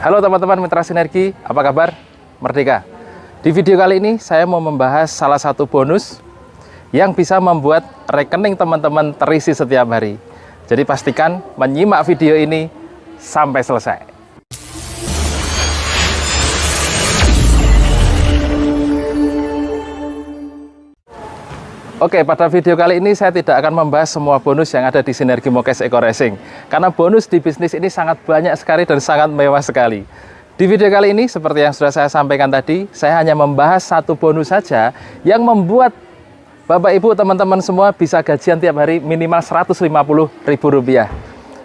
Halo teman-teman Mitra Sinergi, apa kabar? Merdeka. Di video kali ini saya mau membahas salah satu bonus yang bisa membuat rekening teman-teman terisi setiap hari. Jadi pastikan menyimak video ini sampai selesai. Oke, pada video kali ini saya tidak akan membahas semua bonus yang ada di Sinergi Mokes Eco Racing. Karena bonus di bisnis ini sangat banyak sekali dan sangat mewah sekali. Di video kali ini, seperti yang sudah saya sampaikan tadi, saya hanya membahas satu bonus saja yang membuat Bapak Ibu teman-teman semua bisa gajian tiap hari minimal Rp150.000.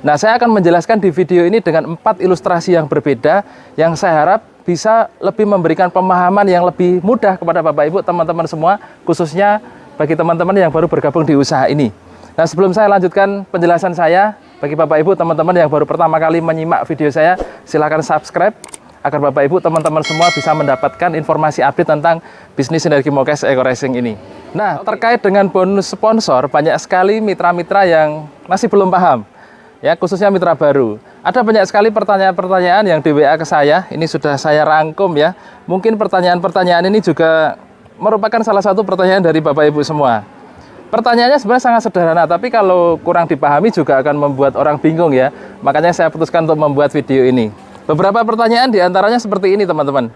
Nah, saya akan menjelaskan di video ini dengan 4 ilustrasi yang berbeda yang saya harap bisa lebih memberikan pemahaman yang lebih mudah kepada Bapak Ibu teman-teman semua, khususnya bagi teman-teman yang baru bergabung di usaha ini. Nah, sebelum saya lanjutkan penjelasan saya, bagi Bapak Ibu teman-teman yang baru pertama kali menyimak video saya, silakan subscribe agar Bapak Ibu teman-teman semua bisa mendapatkan informasi update tentang bisnis Sinergi Mokes Eco Racing ini. Nah, terkait dengan bonus sponsor, banyak sekali mitra-mitra yang masih belum paham, ya, khususnya mitra baru. Ada banyak sekali pertanyaan-pertanyaan yang di WA ke saya, ini sudah saya rangkum ya. Mungkin pertanyaan-pertanyaan ini juga merupakan salah satu pertanyaan dari Bapak Ibu semua. Pertanyaannya sebenarnya sangat sederhana, tapi kalau kurang dipahami juga akan membuat orang bingung ya. Makanya saya putuskan untuk membuat video ini. Beberapa pertanyaan diantaranya seperti ini teman-teman.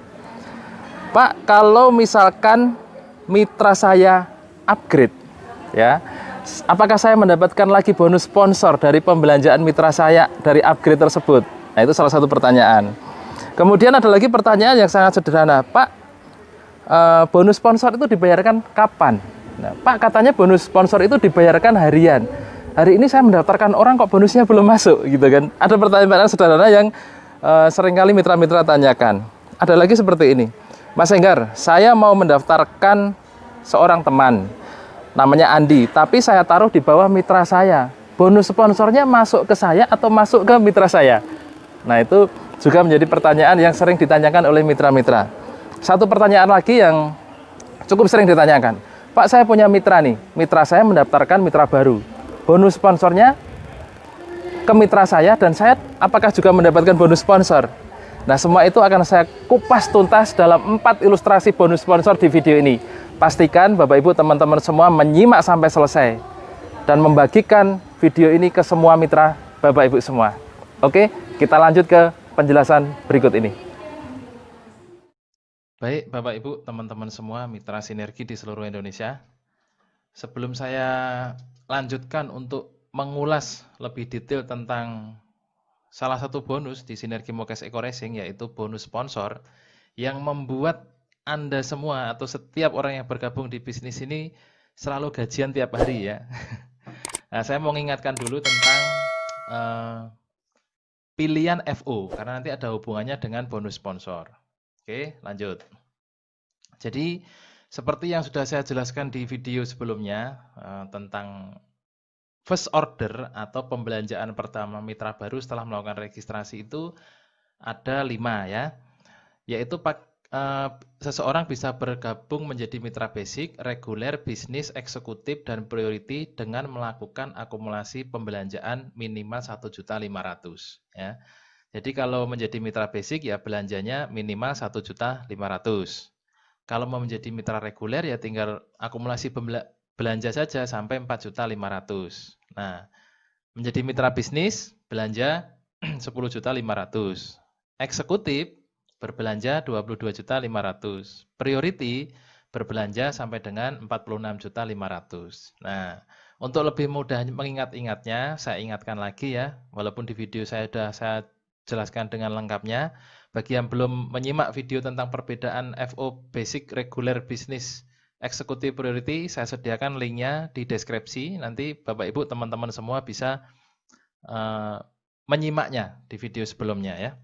Pak, kalau misalkan mitra saya upgrade, ya, apakah saya mendapatkan lagi bonus sponsor dari pembelanjaan mitra saya dari upgrade tersebut? Nah, itu salah satu pertanyaan. Kemudian ada lagi pertanyaan yang sangat sederhana. Pak, bonus sponsor itu dibayarkan kapan? Nah, Pak, katanya bonus sponsor itu dibayarkan harian. Hari ini saya mendaftarkan orang kok bonusnya belum masuk, gitu kan? Ada pertanyaan sederhana yang seringkali mitra-mitra tanyakan. Ada lagi seperti ini. Mas Enggar, saya mau mendaftarkan seorang teman, namanya Andi, tapi saya taruh di bawah mitra saya. Bonus sponsornya masuk ke saya atau masuk ke mitra saya? Nah, itu juga menjadi pertanyaan yang sering ditanyakan oleh mitra-mitra. Satu pertanyaan lagi yang cukup sering ditanyakan. Pak, saya punya mitra nih. Mitra saya mendaftarkan mitra baru. Bonus sponsornya ke mitra saya dan saya apakah juga mendapatkan bonus sponsor? Nah, semua itu akan saya kupas tuntas dalam 4 ilustrasi bonus sponsor di video ini. Pastikan Bapak Ibu teman-teman semua menyimak sampai selesai dan membagikan video ini ke semua mitra Bapak Ibu semua. Oke, kita lanjut ke penjelasan berikut ini. Baik, Bapak Ibu, teman-teman semua, mitra sinergi di seluruh Indonesia. Sebelum saya lanjutkan untuk mengulas lebih detail tentang salah satu bonus di Sinergi Mokes Eco Racing, yaitu bonus sponsor, yang membuat Anda semua atau setiap orang yang bergabung di bisnis ini selalu gajian tiap hari ya. Nah, saya mau mengingatkan dulu tentang pilihan FO, karena nanti ada hubungannya dengan bonus sponsor. Oke, lanjut. Jadi, seperti yang sudah saya jelaskan di video sebelumnya tentang first order atau pembelanjaan pertama mitra baru setelah melakukan registrasi itu ada 5 ya. Yaitu seseorang bisa bergabung menjadi mitra basic, reguler, bisnis, eksekutif, dan priority dengan melakukan akumulasi pembelanjaan minimal 1.500.000 ya. Jadi kalau menjadi mitra basic ya belanjanya minimal 1.500.000. Kalau mau menjadi mitra reguler ya tinggal akumulasi belanja saja sampai 4.500.000. Nah, menjadi mitra bisnis belanja 10.500.000. Eksekutif berbelanja 22.500.000. Priority berbelanja sampai dengan 46.500.000. Nah, untuk lebih mudah mengingat-ingatnya, saya ingatkan lagi ya, walaupun di video saya jelaskan dengan lengkapnya. Bagi yang belum menyimak video tentang perbedaan FO Basic, Regular, Business, Executive, Priority, saya sediakan linknya di deskripsi. Nanti Bapak Ibu teman-teman semua bisa menyimaknya di video sebelumnya ya.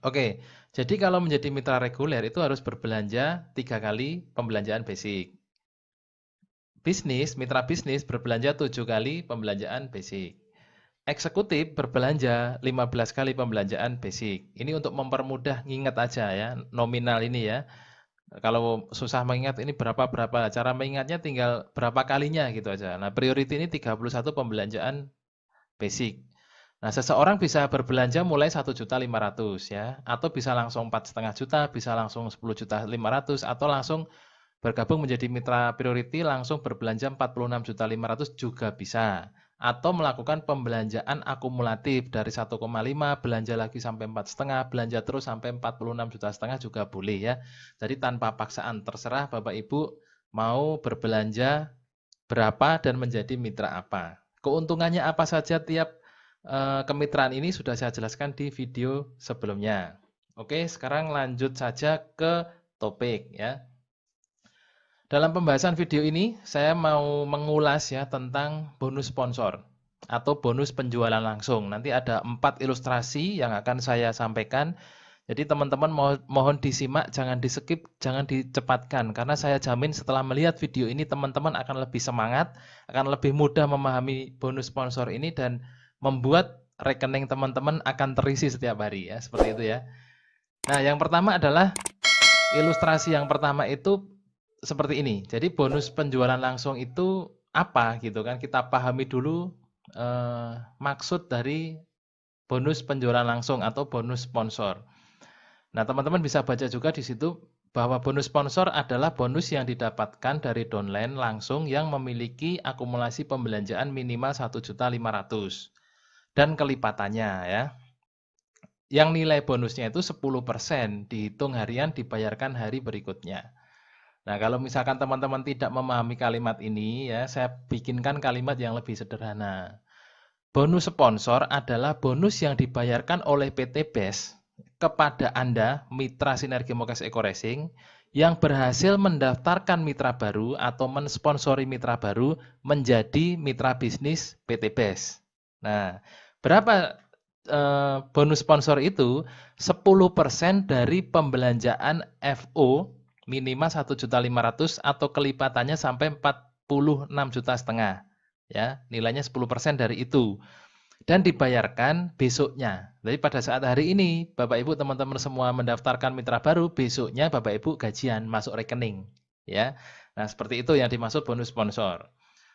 Oke, jadi kalau menjadi mitra reguler itu harus berbelanja 3 kali pembelanjaan basic. Bisnis, mitra bisnis berbelanja 7 kali pembelanjaan basic. Eksekutif berbelanja 15 kali pembelanjaan basic. Ini untuk mempermudah nginget aja ya, nominal ini ya. Kalau susah mengingat ini berapa-berapa, cara mengingatnya tinggal berapa kalinya gitu aja. Nah, priority ini 31 pembelanjaan basic. Nah, seseorang bisa berbelanja mulai 1.500.000 ya, atau bisa langsung 4,5 juta, bisa langsung 10.500.000, atau langsung bergabung menjadi mitra priority langsung berbelanja 46.500.000 juga bisa. Atau melakukan pembelanjaan akumulatif dari 1,5 belanja lagi sampai 4,5, belanja terus sampai 46,5 juta juga boleh ya. Jadi tanpa paksaan, terserah Bapak Ibu mau berbelanja berapa dan menjadi mitra apa. Keuntungannya apa saja tiap kemitraan ini sudah saya jelaskan di video sebelumnya. Oke, sekarang lanjut saja ke topik ya. Dalam pembahasan video ini saya mau mengulas ya tentang bonus sponsor atau bonus penjualan langsung. Nanti ada 4 ilustrasi yang akan saya sampaikan. Jadi teman-teman mohon disimak, jangan di-skip, jangan dicepatkan karena saya jamin setelah melihat video ini teman-teman akan lebih semangat, akan lebih mudah memahami bonus sponsor ini dan membuat rekening teman-teman akan terisi setiap hari ya, seperti itu ya. Nah, yang pertama adalah ilustrasi yang pertama itu seperti ini. Jadi bonus penjualan langsung itu apa gitu kan? Kita pahami dulu maksud dari bonus penjualan langsung atau bonus sponsor. Nah, teman-teman bisa baca juga di situ bahwa bonus sponsor adalah bonus yang didapatkan dari downline langsung yang memiliki akumulasi pembelanjaan minimal 1.500.000 dan kelipatannya ya. Yang nilai bonusnya itu 10% dihitung harian dibayarkan hari berikutnya. Nah, kalau misalkan teman-teman tidak memahami kalimat ini ya, saya bikinkan kalimat yang lebih sederhana. Bonus sponsor adalah bonus yang dibayarkan oleh PT BES kepada Anda, mitra Sinergi Mokes Eco Racing, yang berhasil mendaftarkan mitra baru atau mensponsori mitra baru menjadi mitra bisnis PT BES. Nah, berapa bonus sponsor itu? 10% dari pembelanjaan FO minimal 1.500.000 atau kelipatannya sampai 46,5 juta ya, nilainya 10% dari itu dan dibayarkan besoknya. Jadi pada saat hari ini Bapak Ibu teman-teman semua mendaftarkan mitra baru, besoknya Bapak Ibu gajian masuk rekening ya. Nah, seperti itu yang dimaksud bonus sponsor.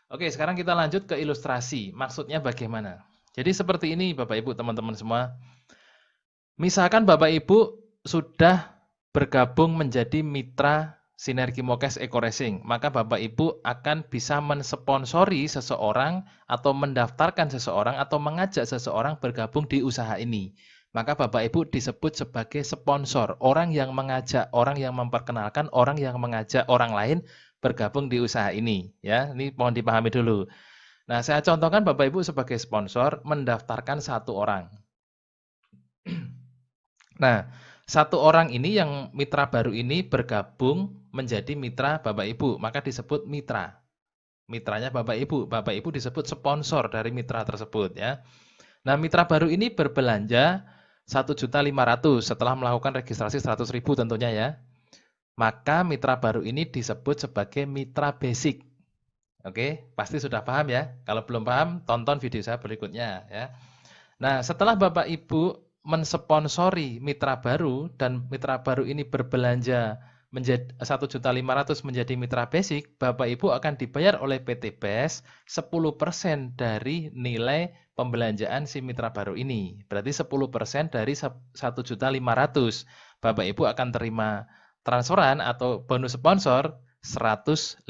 Oke, sekarang kita lanjut ke ilustrasi. Maksudnya bagaimana? Jadi seperti ini Bapak Ibu teman-teman semua. Misalkan Bapak Ibu sudah bergabung menjadi mitra Sinergi Mokes Eco Racing, maka Bapak Ibu akan bisa mensponsori seseorang atau mendaftarkan seseorang atau mengajak seseorang bergabung di usaha ini. Maka Bapak Ibu disebut sebagai sponsor, orang yang mengajak, orang yang memperkenalkan, orang yang mengajak orang lain bergabung di usaha ini. Ya, ini mohon dipahami dulu. Nah, saya contohkan Bapak Ibu sebagai sponsor mendaftarkan satu orang. Nah, satu orang ini yang mitra baru ini bergabung menjadi mitra Bapak Ibu, maka disebut mitra. Mitranya Bapak Ibu disebut sponsor dari mitra tersebut ya. Nah, mitra baru ini berbelanja 1.500.000 setelah melakukan registrasi 100.000 tentunya ya. Maka mitra baru ini disebut sebagai mitra basic. Oke, pasti sudah paham ya. Kalau belum paham, tonton video saya berikutnya ya. Nah, setelah Bapak Ibu mensponsori mitra baru dan mitra baru ini berbelanja menjadi 1.500.000 menjadi mitra basic, Bapak Ibu akan dibayar oleh PT BES 10% dari nilai pembelanjaan si mitra baru ini. Berarti 10% dari 1.500.000. Bapak Ibu akan terima transferan atau bonus sponsor 150.000.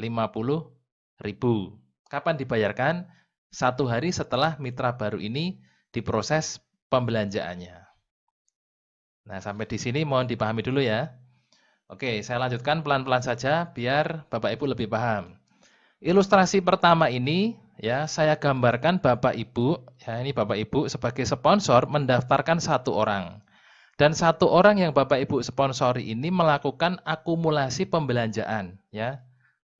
Kapan dibayarkan? 1 hari setelah mitra baru ini diproses pembelanjaannya. Nah, sampai di sini mohon dipahami dulu ya. Oke, saya lanjutkan pelan-pelan saja biar Bapak Ibu lebih paham. Ilustrasi pertama ini ya, saya gambarkan Bapak Ibu, ya ini Bapak Ibu sebagai sponsor mendaftarkan satu orang. Dan satu orang yang Bapak Ibu sponsori ini melakukan akumulasi pembelanjaan ya.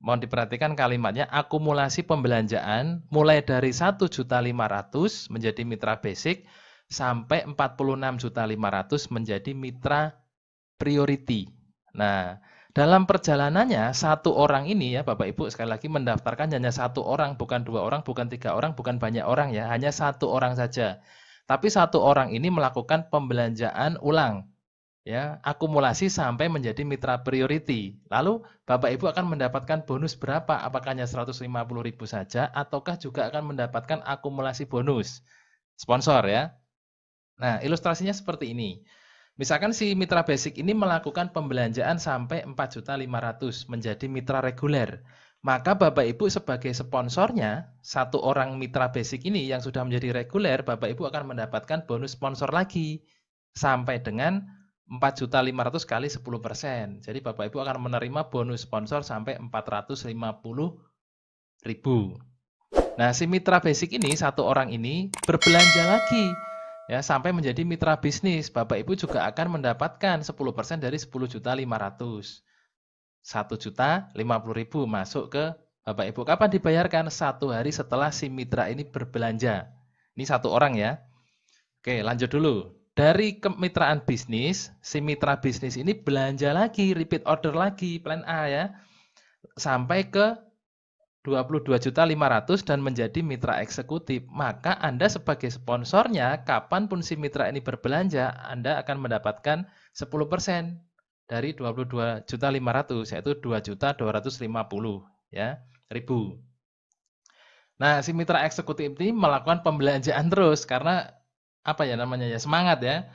Mohon diperhatikan kalimatnya, akumulasi pembelanjaan mulai dari 1.500.000 menjadi mitra basic sampai 46.500.000 menjadi mitra priority. Nah, dalam perjalanannya satu orang ini ya Bapak Ibu sekali lagi mendaftarkan hanya satu orang, bukan 2 orang, bukan 3 orang, bukan banyak orang ya, hanya satu orang saja. Tapi satu orang ini melakukan pembelanjaan ulang. Ya, akumulasi sampai menjadi mitra priority. Lalu Bapak Ibu akan mendapatkan bonus berapa? Apakah hanya 150.000 saja ataukah juga akan mendapatkan akumulasi bonus? sponsor ya. Nah, ilustrasinya seperti ini. Misalkan si mitra basic ini melakukan pembelanjaan sampai 4.500.000 menjadi mitra reguler. Maka Bapak Ibu sebagai sponsornya, satu orang mitra basic ini yang sudah menjadi reguler, Bapak Ibu akan mendapatkan bonus sponsor lagi sampai dengan 4.500.000 kali 10%. Jadi Bapak Ibu akan menerima bonus sponsor sampai 450.000. Nah, si mitra basic ini, satu orang ini berbelanja lagi ya sampai menjadi mitra bisnis. Bapak Ibu juga akan mendapatkan 10% dari 10.500.000. 1.050.000 masuk ke Bapak Ibu. Kapan dibayarkan? 1 hari setelah si mitra ini berbelanja. Ini satu orang ya. Oke, lanjut dulu. Dari kemitraan bisnis, si mitra bisnis ini belanja lagi, repeat order lagi, plan A ya, sampai ke 22.500.000 dan menjadi mitra eksekutif. Maka Anda sebagai sponsornya, kapanpun si mitra ini berbelanja, Anda akan mendapatkan 10% dari 22.500.000, yaitu 2.250.000 ya, ribu. Nah, si mitra eksekutif ini melakukan pembelanjaan terus karena apa ya namanya ya, semangat ya.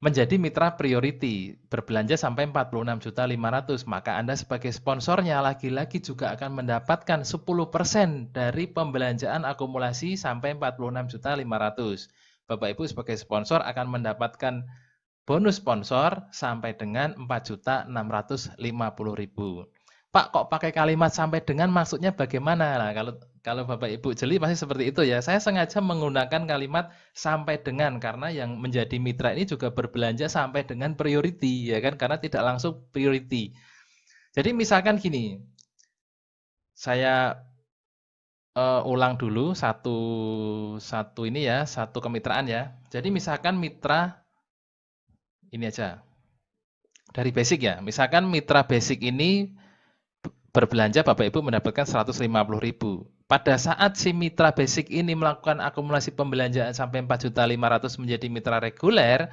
Menjadi mitra priority, berbelanja sampai 46.500.000, maka Anda sebagai sponsornya lagi-lagi juga akan mendapatkan 10% dari pembelanjaan akumulasi sampai 46.500.000. Bapak Ibu sebagai sponsor akan mendapatkan bonus sponsor sampai dengan 4.650.000. Pak, kok pakai kalimat sampai dengan, maksudnya bagaimana? Nah, kalau Bapak Ibu jeli pasti seperti itu ya. Saya sengaja menggunakan kalimat sampai dengan karena yang menjadi mitra ini juga berbelanja sampai dengan priority ya kan, karena tidak langsung priority. Jadi misalkan gini. Saya ulang dulu satu ini ya, satu kemitraan ya. Jadi misalkan mitra ini aja. Dari basic ya. Misalkan mitra basic ini berbelanja, Bapak Ibu mendapatkan 150.000. Pada saat si mitra basic ini melakukan akumulasi pembelanjaan sampai 4.500.000 menjadi mitra reguler,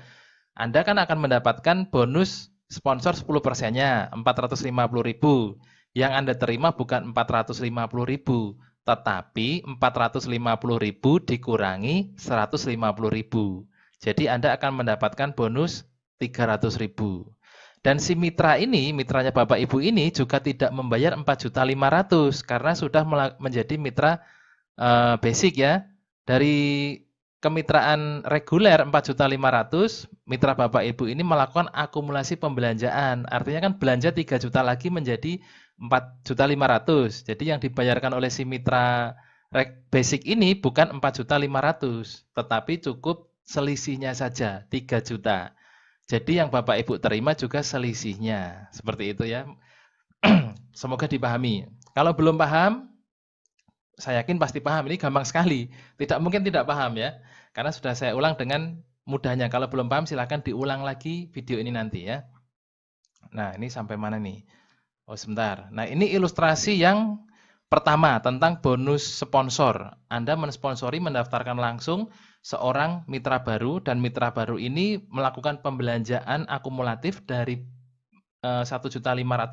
Anda kan akan mendapatkan bonus sponsor 10%-nya, 450.000. Yang Anda terima bukan 450.000, tetapi 450.000 dikurangi 150.000. Jadi Anda akan mendapatkan bonus 300.000. Dan si mitra ini, mitranya Bapak Ibu ini juga tidak membayar 4.500.000 karena sudah menjadi mitra basic ya. Dari kemitraan reguler 4.500.000, mitra Bapak Ibu ini melakukan akumulasi pembelanjaan. Artinya kan belanja 3 juta lagi menjadi 4.500.000. Jadi yang dibayarkan oleh si mitra basic ini bukan 4.500.000, tetapi cukup selisihnya saja 3 juta. Jadi yang Bapak Ibu terima juga selisihnya. Seperti itu ya. Semoga dipahami. Kalau belum paham, saya yakin pasti paham. Ini gampang sekali. Tidak mungkin tidak paham ya. Karena sudah saya ulang dengan mudahnya. Kalau belum paham silahkan diulang lagi video ini nanti ya. Nah ini sampai mana nih? Oh sebentar. Nah ini ilustrasi yang pertama tentang bonus sponsor. Anda mensponsori, mendaftarkan langsung seorang mitra baru, dan mitra baru ini melakukan pembelanjaan akumulatif dari 1.500.000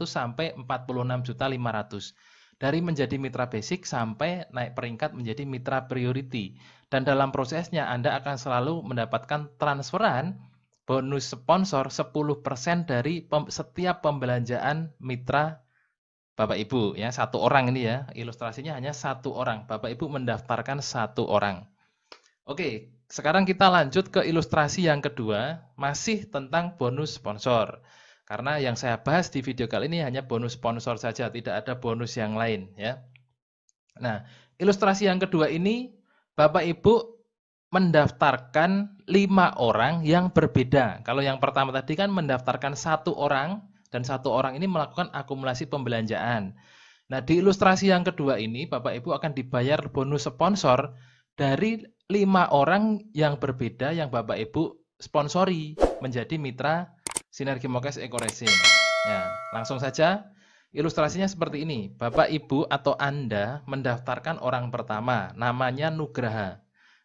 sampai 46.500.000. Dari menjadi mitra basic sampai naik peringkat menjadi mitra priority. Dan dalam prosesnya Anda akan selalu mendapatkan transferan bonus sponsor 10% dari setiap pembelanjaan mitra Bapak Ibu ya, satu orang ini ya, ilustrasinya hanya satu orang. Bapak Ibu mendaftarkan satu orang. Oke, sekarang kita lanjut ke ilustrasi yang kedua, masih tentang bonus sponsor. Karena yang saya bahas di video kali ini hanya bonus sponsor saja, tidak ada bonus yang lain ya. Nah, ilustrasi yang kedua ini Bapak Ibu mendaftarkan 5 orang yang berbeda. Kalau yang pertama tadi kan mendaftarkan satu orang, dan satu orang ini melakukan akumulasi pembelanjaan. Nah, di ilustrasi yang kedua ini, Bapak Ibu akan dibayar bonus sponsor dari 5 orang yang berbeda yang Bapak Ibu sponsori menjadi mitra Sinergi Mokes Eco Racing. Ya, langsung saja ilustrasinya seperti ini. Bapak Ibu atau Anda mendaftarkan orang pertama, namanya Nugraha.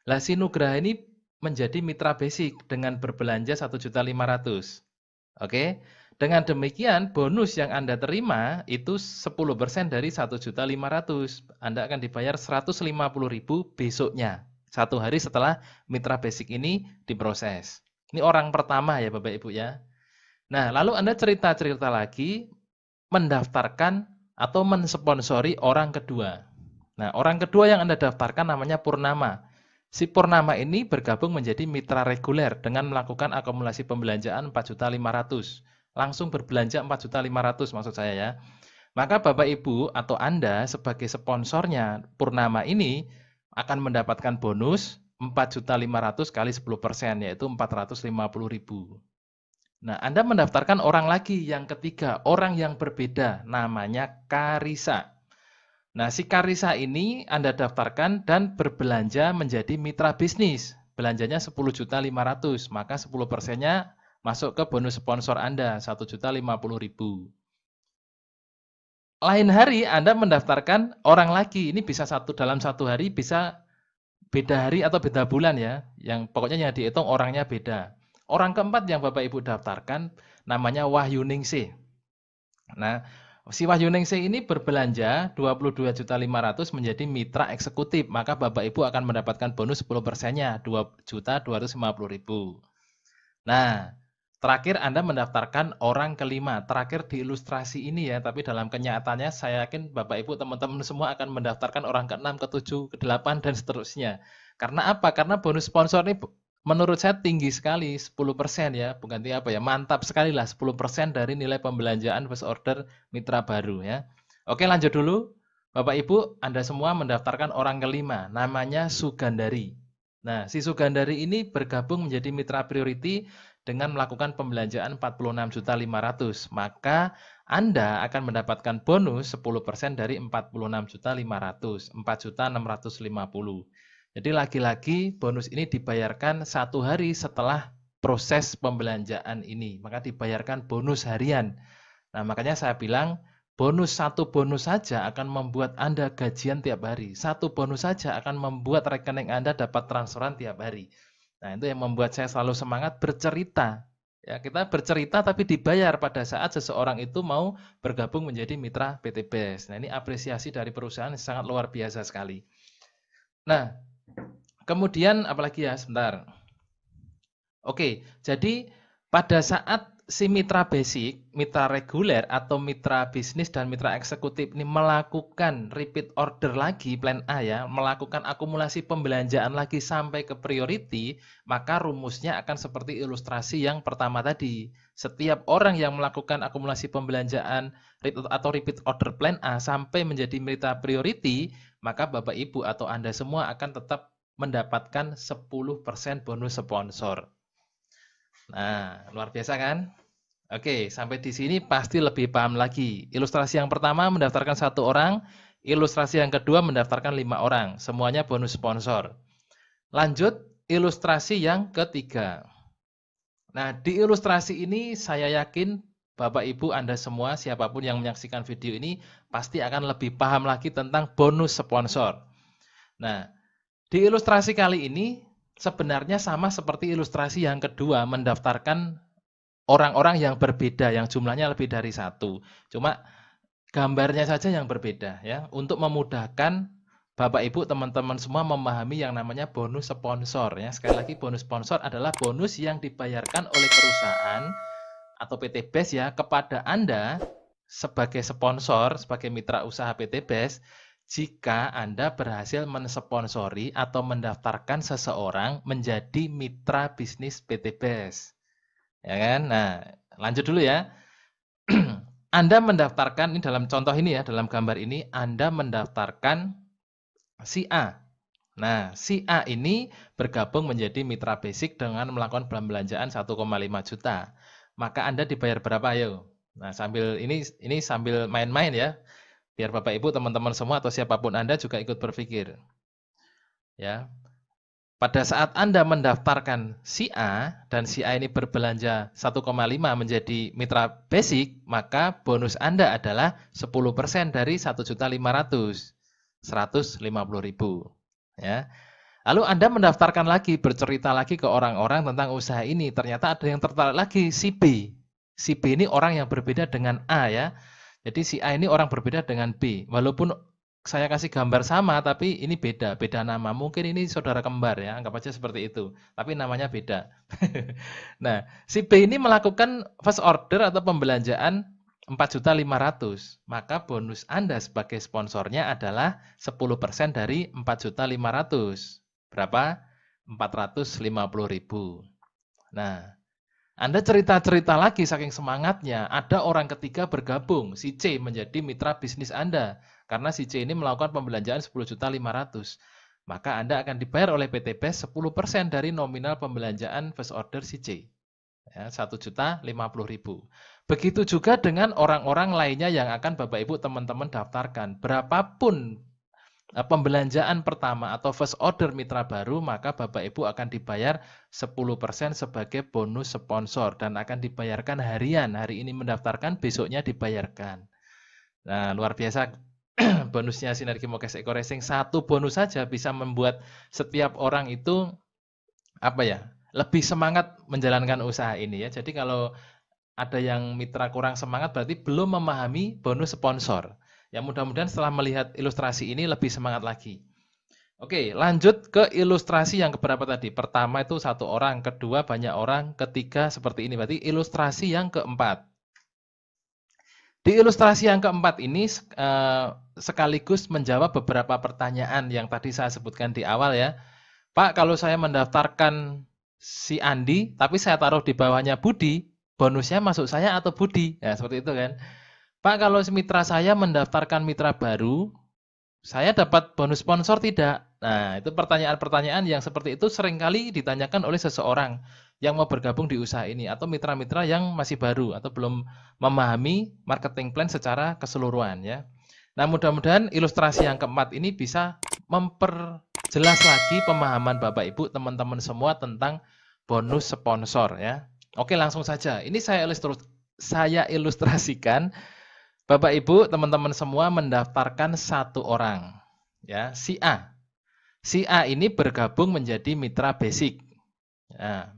Lah si Nugraha ini menjadi mitra basic dengan berbelanja 1.500.000. Oke. Dengan demikian, bonus yang Anda terima itu 10% dari 1.500.000. Anda akan dibayar 150.000 besoknya. 1 hari setelah mitra basic ini diproses. Ini orang pertama ya Bapak Ibu ya. Nah, lalu Anda cerita-cerita lagi mendaftarkan atau mensponsori orang kedua. Nah, orang kedua yang Anda daftarkan namanya Purnama. Si Purnama ini bergabung menjadi mitra reguler dengan melakukan akumulasi pembelanjaan 4.500.000. Langsung berbelanja 4.500.000 maksud saya ya. Maka Bapak Ibu atau Anda sebagai sponsornya Purnama ini akan mendapatkan bonus 4.500.000 kali 10%, yaitu 450.000. Nah, Anda mendaftarkan orang lagi yang ketiga, orang yang berbeda, namanya Karisa. Nah, si Karisa ini Anda daftarkan dan berbelanja menjadi mitra bisnis. Belanjanya 10.500.000, maka 10%-nya masuk ke bonus sponsor Anda, 1.050.000. Lain hari Anda mendaftarkan orang lagi, ini bisa dalam satu hari, bisa beda hari atau beda bulan ya, yang pokoknya yang dihitung orangnya beda. Orang keempat yang Bapak Ibu daftarkan namanya Wahyuningsih. Nah, si Wahyuningsih ini berbelanja 22.500.000 menjadi mitra eksekutif, maka Bapak Ibu akan mendapatkan bonus 10%-nya, 2.250.000. Nah, terakhir Anda mendaftarkan orang kelima, terakhir di ilustrasi ini ya, tapi dalam kenyataannya saya yakin Bapak Ibu teman-teman semua akan mendaftarkan orang ke-6, ke-7, ke-8 dan seterusnya. Karena apa? Karena bonus sponsor ini menurut saya tinggi sekali, 10% ya, bukan apa ya, mantap sekali lah 10% dari nilai pembelanjaan first order mitra baru ya. Oke, lanjut dulu. Bapak Ibu, Anda semua mendaftarkan orang kelima, namanya Sugandari. Nah, si Sugandari ini bergabung menjadi mitra priority dengan melakukan pembelanjaan 46.500.000. Maka Anda akan mendapatkan bonus 10% dari 46.500.000, 4.650.000. Jadi lagi-lagi bonus ini dibayarkan 1 hari setelah proses pembelanjaan ini. Maka dibayarkan bonus harian. Nah, makanya saya bilang satu bonus saja akan membuat Anda gajian tiap hari. Satu bonus saja akan membuat rekening Anda dapat transferan tiap hari. Nah, itu yang membuat saya selalu semangat bercerita. Ya, kita bercerita tapi dibayar pada saat seseorang itu mau bergabung menjadi mitra PT BES. Nah, ini apresiasi dari perusahaan sangat luar biasa sekali. Nah, kemudian apalagi ya, sebentar. Oke, jadi pada saat si mitra basic, mitra reguler atau mitra bisnis dan mitra eksekutif ini melakukan repeat order lagi plan A ya, melakukan akumulasi pembelanjaan lagi sampai ke priority, maka rumusnya akan seperti ilustrasi yang pertama tadi. Setiap orang yang melakukan akumulasi pembelanjaan atau repeat order plan A sampai menjadi mitra priority, maka Bapak Ibu atau Anda semua akan tetap mendapatkan 10% bonus sponsor. Nah, luar biasa kan? Oke, sampai di sini pasti lebih paham lagi. Ilustrasi yang pertama mendaftarkan 1 orang, ilustrasi yang kedua mendaftarkan 5 orang. Semuanya bonus sponsor. Lanjut, ilustrasi yang ketiga. Nah, di ilustrasi ini saya yakin Bapak Ibu Anda semua, siapapun yang menyaksikan video ini, pasti akan lebih paham lagi tentang bonus sponsor. Nah, di ilustrasi kali ini sebenarnya sama seperti ilustrasi yang kedua, mendaftarkan orang-orang yang berbeda, yang jumlahnya lebih dari 1. Cuma gambarnya saja yang berbeda ya, untuk memudahkan Bapak Ibu teman-teman semua memahami yang namanya bonus sponsor ya. Sekali lagi, bonus sponsor adalah bonus yang dibayarkan oleh perusahaan atau PT BES ya kepada Anda sebagai sponsor, sebagai mitra usaha PT BES jika Anda berhasil mensponsori atau mendaftarkan seseorang menjadi mitra bisnis PT BES. Ya kan? Nah, lanjut dulu ya. Anda mendaftarkan, ini dalam contoh ini ya, dalam gambar ini, Anda mendaftarkan si A. Nah, si A ini bergabung menjadi mitra basic dengan melakukan pembelanjaan 1,5 juta. Maka Anda dibayar berapa? Ayo. Nah, sambil ini sambil main-main ya. Biar Bapak Ibu, teman-teman semua atau siapapun Anda juga ikut berpikir. Ya. Pada saat Anda mendaftarkan si A dan si A ini berbelanja 1,5 menjadi mitra basic, maka bonus Anda adalah 10% dari 1.500.000, 150.000 ya. Lalu Anda mendaftarkan lagi, bercerita lagi ke orang-orang tentang usaha ini. Ternyata ada yang tertarik lagi, si B. Si B ini orang yang berbeda dengan A ya. Jadi si A ini orang berbeda dengan B. Walaupun saya kasih gambar sama, tapi ini beda, beda nama. Mungkin ini saudara kembar ya, anggap aja seperti itu. Tapi namanya beda. Nah, si B ini melakukan first order atau pembelanjaan 4.500.000. Maka bonus Anda sebagai sponsornya adalah 10% dari 4.500.000. Berapa? 450.000. Nah, Anda cerita-cerita lagi saking semangatnya, ada orang ketiga bergabung, si C menjadi mitra bisnis Anda. Karena si C ini melakukan pembelanjaan 10.500.000. Maka Anda akan dibayar oleh PT BES 10% dari nominal pembelanjaan first order si C. Ya, 1.050.000. Begitu juga dengan orang-orang lainnya yang akan Bapak Ibu teman-teman daftarkan. Berapapun pembelanjaan pertama atau first order mitra baru, maka Bapak Ibu akan dibayar 10% sebagai bonus sponsor dan akan dibayarkan harian. Hari ini mendaftarkan, besoknya dibayarkan. Nah, luar biasa bonusnya Sinergi Mokes Eco Racing. Satu bonus saja bisa membuat setiap orang itu lebih semangat menjalankan usaha ini ya. Jadi kalau ada yang mitra kurang semangat berarti belum memahami bonus sponsor. Ya mudah-mudahan setelah melihat ilustrasi ini lebih semangat lagi. Oke, lanjut ke ilustrasi yang keberapa tadi? Pertama itu satu orang, kedua banyak orang, ketiga seperti ini. Berarti ilustrasi yang keempat. Di ilustrasi yang keempat ini sekaligus menjawab beberapa pertanyaan yang tadi saya sebutkan di awal ya. Pak, kalau saya mendaftarkan si Andi, tapi saya taruh di bawahnya Budi, bonusnya masuk saya atau Budi? Ya, seperti itu kan. Pak, kalau mitra saya mendaftarkan mitra baru, saya dapat bonus sponsor tidak? Nah, itu pertanyaan-pertanyaan yang seperti itu seringkali ditanyakan oleh seseorang yang mau bergabung di usaha ini atau mitra-mitra yang masih baru atau belum memahami marketing plan secara keseluruhan ya. Nah, mudah-mudahan ilustrasi yang keempat ini bisa memperjelas lagi pemahaman Bapak Ibu teman-teman semua tentang bonus sponsor ya. Oke, langsung saja. Ini saya ilustrasikan Bapak Ibu, teman-teman semua mendaftarkan satu orang, ya, si A. Si A ini bergabung menjadi mitra basic. Nah,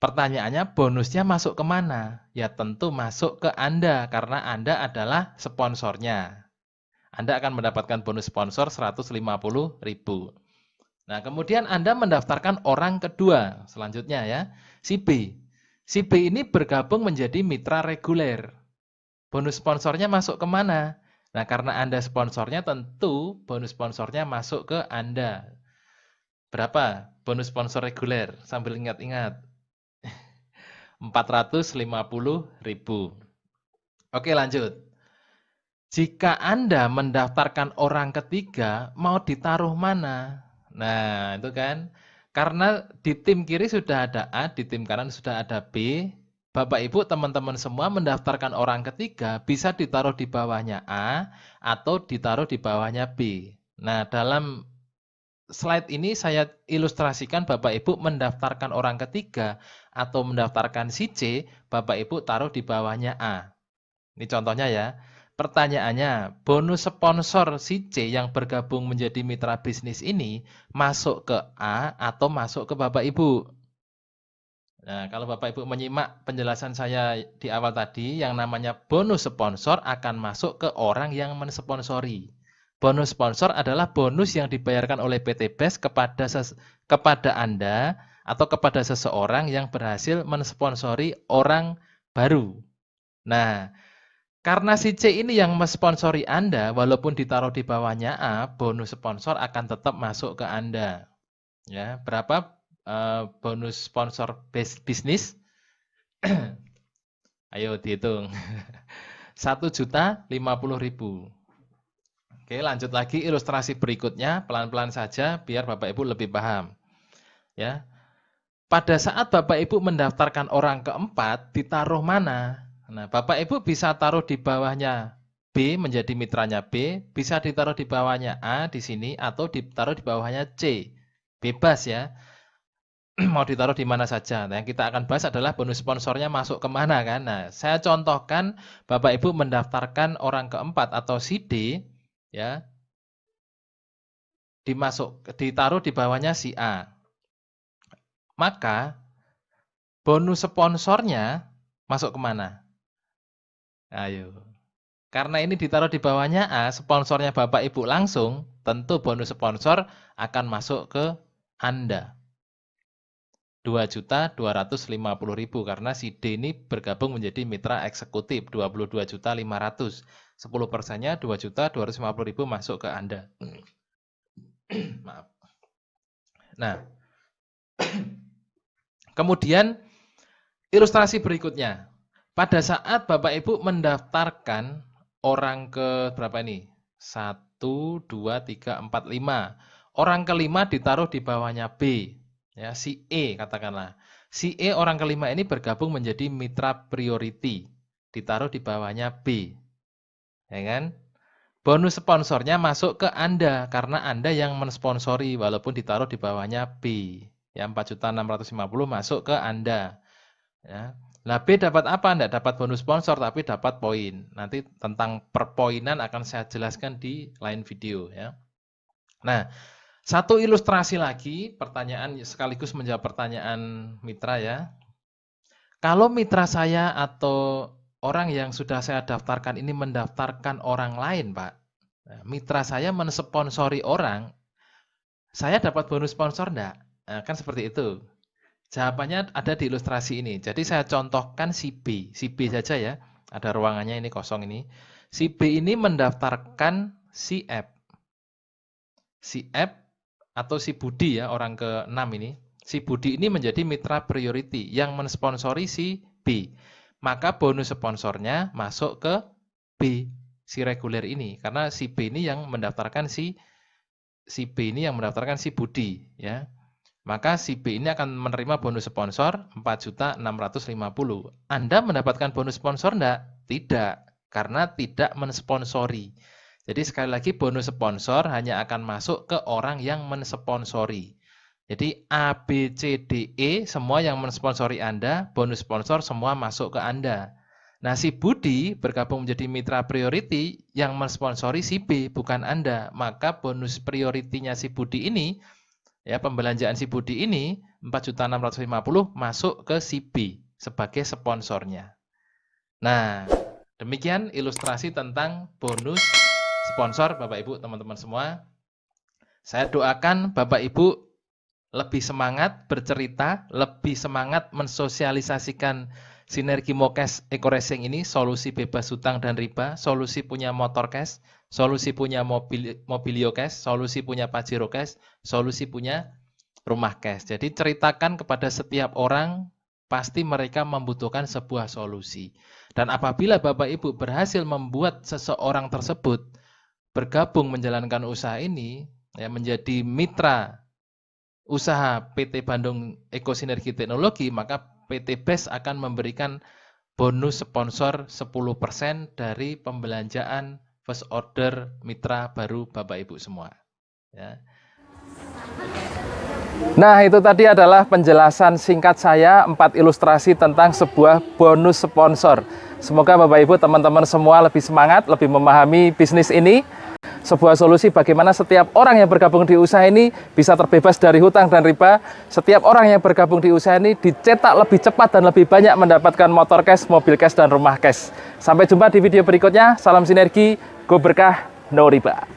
pertanyaannya bonusnya masuk kemana? Ya tentu masuk ke Anda, karena Anda adalah sponsornya. Anda akan mendapatkan bonus sponsor 150.000. Nah, kemudian Anda mendaftarkan orang kedua, selanjutnya ya, si B. Si B ini bergabung menjadi mitra reguler. Bonus sponsornya masuk kemana? Nah, karena Anda sponsornya, tentu bonus sponsornya masuk ke Anda. Berapa bonus sponsor reguler? Sambil ingat-ingat. 450.000. Oke, lanjut. Jika Anda mendaftarkan orang ketiga, mau ditaruh mana? Nah, itu kan. Karena di tim kiri sudah ada A, di tim kanan sudah ada B, Bapak Ibu teman-teman semua mendaftarkan orang ketiga bisa ditaruh di bawahnya A atau ditaruh di bawahnya B. Nah, dalam slide ini saya ilustrasikan Bapak Ibu mendaftarkan orang ketiga atau mendaftarkan si C, Bapak Ibu taruh di bawahnya A. Ini contohnya ya. Pertanyaannya, bonus sponsor si C yang bergabung menjadi mitra bisnis ini masuk ke A atau masuk ke Bapak Ibu? Nah, kalau Bapak Ibu menyimak penjelasan saya di awal tadi, yang namanya bonus sponsor akan masuk ke orang yang mensponsori. Bonus sponsor adalah bonus yang dibayarkan oleh PT BES kepada Anda atau kepada seseorang yang berhasil mensponsori orang baru. Nah, karena si C ini yang mensponsori Anda, walaupun ditaruh di bawahnya A, bonus sponsor akan tetap masuk ke Anda. Ya, berapa bonus sponsor bisnis? Ayo dihitung. 1.050.000. Oke, lanjut lagi ilustrasi berikutnya, pelan-pelan saja biar Bapak Ibu lebih paham. Ya. Pada saat Bapak Ibu mendaftarkan orang keempat, ditaruh mana? Nah, Bapak Ibu bisa taruh di bawahnya B menjadi mitranya B, bisa ditaruh di bawahnya A di sini atau ditaruh di bawahnya C. Bebas ya. Mau ditaruh di mana saja. Nah, yang kita akan bahas adalah bonus sponsornya masuk kemana kan. Nah, saya contohkan Bapak Ibu mendaftarkan orang keempat atau si D, ya, ditaruh di bawahnya si A. Maka bonus sponsornya masuk kemana? Ayo. Karena ini ditaruh di bawahnya A, sponsornya Bapak Ibu langsung, tentu bonus sponsor akan masuk ke Anda. 2.250.000 karena si D ini bergabung menjadi mitra eksekutif 22.500.000. 10%-nya 2.250.000 masuk ke Anda. Maaf. Nah, kemudian ilustrasi berikutnya. Pada saat Bapak Ibu mendaftarkan orang ke berapa ini? 1, 2, 3, 4, 5. Orang kelima ditaruh di bawahnya B. Ya, si E katakanlah. Si E orang kelima ini bergabung menjadi mitra priority. Ditaruh di bawahnya B. Ya kan? Bonus sponsornya masuk ke Anda karena Anda yang mensponsori walaupun ditaruh di bawahnya B. Ya, 4.650.000 masuk ke Anda. Ya. Nah, B dapat apa? Tidak dapat bonus sponsor tapi dapat poin. Nanti tentang perpoinan akan saya jelaskan di lain video ya. Nah, satu ilustrasi lagi, pertanyaan sekaligus menjawab pertanyaan mitra ya. Kalau mitra saya atau orang yang sudah saya daftarkan ini mendaftarkan orang lain, Pak. Nah, mitra saya mensponsori orang, saya dapat bonus sponsor enggak? Nah, kan seperti itu. Jawabannya ada di ilustrasi ini. Jadi saya contohkan si B saja ya. Ada ruangannya ini kosong ini. Si B ini mendaftarkan si F. Si F atau si Budi ya, orang ke-6 ini. Si Budi ini menjadi mitra priority yang mensponsori si B. Maka bonus sponsornya masuk ke B, si reguler ini. Karena si B ini yang mendaftarkan si B ini yang mendaftarkan si Budi ya. Maka si B ini akan menerima bonus sponsor 4.650.000. Anda mendapatkan bonus sponsor enggak? Tidak, karena tidak mensponsori. Jadi sekali lagi bonus sponsor hanya akan masuk ke orang yang mensponsori. Jadi A, B, C, D, E semua yang mensponsori Anda, bonus sponsor semua masuk ke Anda. Nah, si Budi bergabung menjadi mitra priority yang mensponsori si B, bukan Anda. Maka bonus priority-nya si Budi ini, ya, pembelanjaan si Budi ini 4.650.000 masuk ke si B sebagai sponsornya. Nah, demikian ilustrasi tentang bonus sponsor Bapak Ibu, teman-teman semua. Saya doakan Bapak Ibu lebih semangat bercerita, lebih semangat mensosialisasikan Sinergi Mokes Eco Racing ini, solusi bebas hutang dan riba, solusi punya motor cash, solusi punya mobilio cash, solusi punya Pajero cash, solusi punya rumah cash. Jadi ceritakan kepada setiap orang, pasti mereka membutuhkan sebuah solusi. Dan apabila Bapak Ibu berhasil membuat seseorang tersebut bergabung menjalankan usaha ini, ya, menjadi mitra usaha PT Bandung Eko Sinergi Teknologi, maka PT BES akan memberikan bonus sponsor 10% dari pembelanjaan first order mitra baru Bapak Ibu semua. Ya. Nah, itu tadi adalah penjelasan singkat saya 4 ilustrasi tentang sebuah bonus sponsor. Semoga Bapak Ibu teman-teman semua lebih semangat, lebih memahami bisnis ini. Sebuah solusi bagaimana setiap orang yang bergabung di usaha ini bisa terbebas dari hutang dan riba. Setiap orang yang bergabung di usaha ini dicetak lebih cepat dan lebih banyak mendapatkan motor cash, mobil cash, dan rumah cash. Sampai jumpa di video berikutnya. Salam sinergi, go berkah, no riba.